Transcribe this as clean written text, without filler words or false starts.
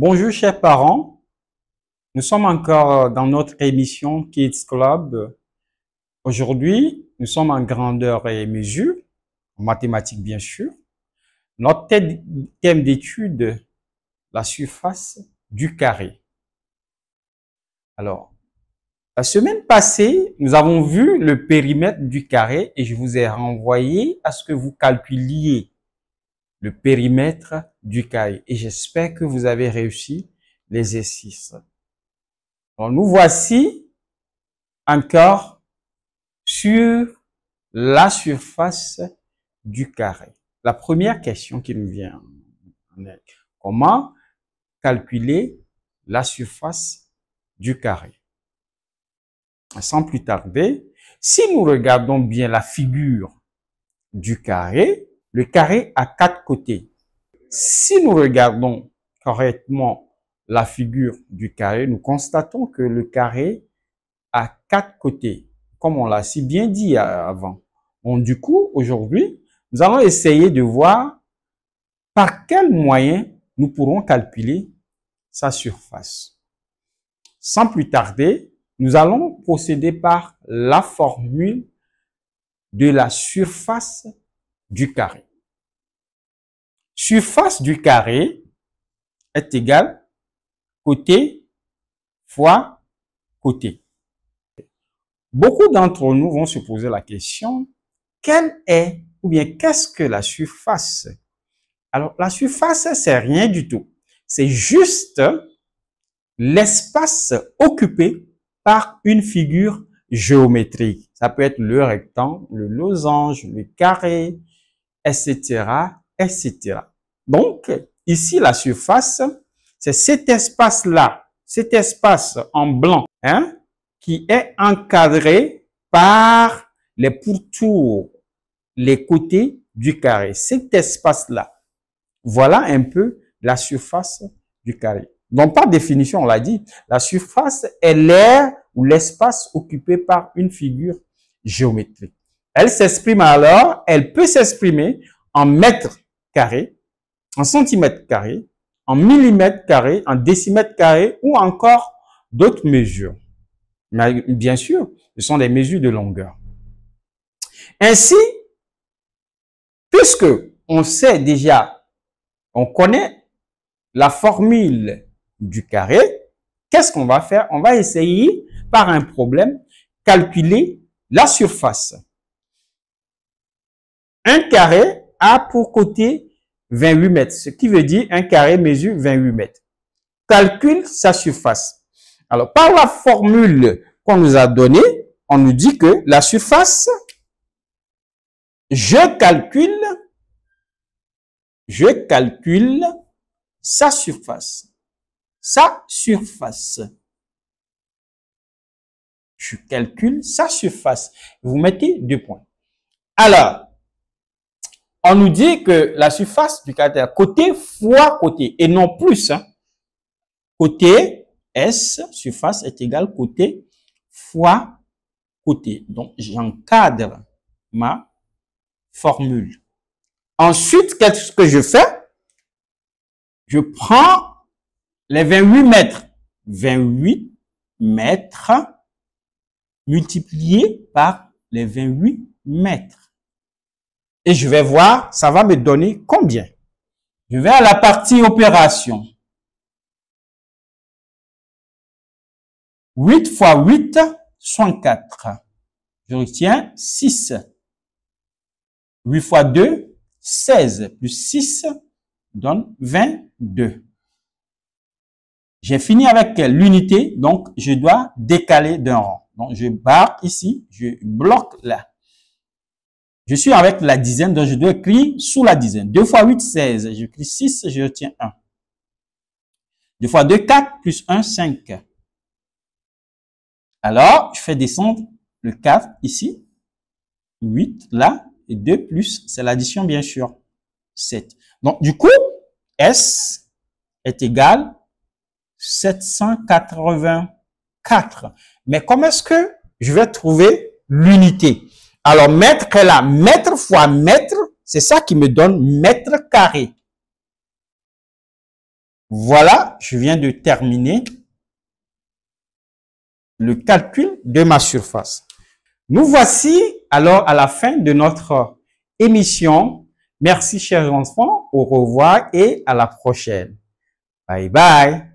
Bonjour chers parents, nous sommes encore dans notre émission Kids Club. Aujourd'hui, nous sommes en grandeur et mesure, en mathématiques bien sûr. Notre thème d'étude, la surface du carré. Alors, la semaine passée, nous avons vu le périmètre du carré et je vous ai renvoyé à ce que vous calculiez le périmètre du carré. Et j'espère que vous avez réussi l'exercice. Donc, nous voici encore sur la surface du carré. La première question qui nous vient est comment calculer la surface du carré? Sans plus tarder, si nous regardons bien la figure du carré, le carré a 4 côtés. Si nous regardons correctement la figure du carré, nous constatons que le carré a 4 côtés, comme on l'a si bien dit avant. Donc, du coup, aujourd'hui, nous allons essayer de voir par quel moyen nous pourrons calculer sa surface. Sans plus tarder, nous allons procéder par la formule de la surface du carré. Surface du carré est égale côté fois côté. Beaucoup d'entre nous vont se poser la question, quelle est ou bien qu'est-ce que la surface? Alors, la surface, c'est rien du tout. C'est juste l'espace occupé par une figure géométrique. Ça peut être le rectangle, le losange, le carré, etc., etc. Donc, ici, la surface, c'est cet espace-là, cet espace en blanc, qui est encadré par les pourtours, les côtés du carré. Cet espace-là. Voilà un peu la surface du carré. Donc, par définition, on l'a dit, la surface est l'aire ou l'espace occupé par une figure géométrique. Elle s'exprime alors, elle peut s'exprimer en mètres carrés, en centimètres carrés, en millimètres carrés, en décimètres carrés ou encore d'autres mesures. Mais bien sûr, ce sont des mesures de longueur. Ainsi, puisque on sait déjà, on connaît la formule du carré, qu'est-ce qu'on va faire? On va essayer, par un problème, calculer la surface. Un carré a pour côté 28 mètres, ce qui veut dire un carré mesure 28 mètres. Calcule sa surface. Alors, par la formule qu'on nous a donnée, on nous dit que la surface, je calcule sa surface. Sa surface. Je calcule sa surface. Vous mettez 2 points. Alors, on nous dit que la surface du caractère côté fois côté et non plus. Côté S, surface est égal côté fois côté. Donc, j'encadre ma formule. Ensuite, qu'est-ce que je fais? Je prends les 28 mètres. 28 mètres multiplié par les 28 mètres. Et je vais voir, ça va me donner combien? Je vais à la partie opération. 8 fois 8, 64. Je retiens 6. 8 fois 2, 16. Plus 6 donne 22. J'ai fini avec l'unité, donc je dois décaler d'un rang. Donc je barre ici, je bloque là. Je suis avec la dizaine, donc je dois écrire sous la dizaine. 2 fois 8, 16. J'écris 6, je retiens 1. 2 fois 2, 4, plus 1, 5. Alors, je fais descendre le 4 ici. 8 là. Et 2 plus, c'est l'addition bien sûr. 7. Donc, du coup, S est égal 784. Mais comment est-ce que je vais trouver l'unité? Alors, mètre est là. Mètre fois mètre, c'est ça qui me donne mètre carré. Voilà, je viens de terminer le calcul de ma surface. Nous voici alors à la fin de notre émission. Merci chers enfants, au revoir et à la prochaine. Bye bye.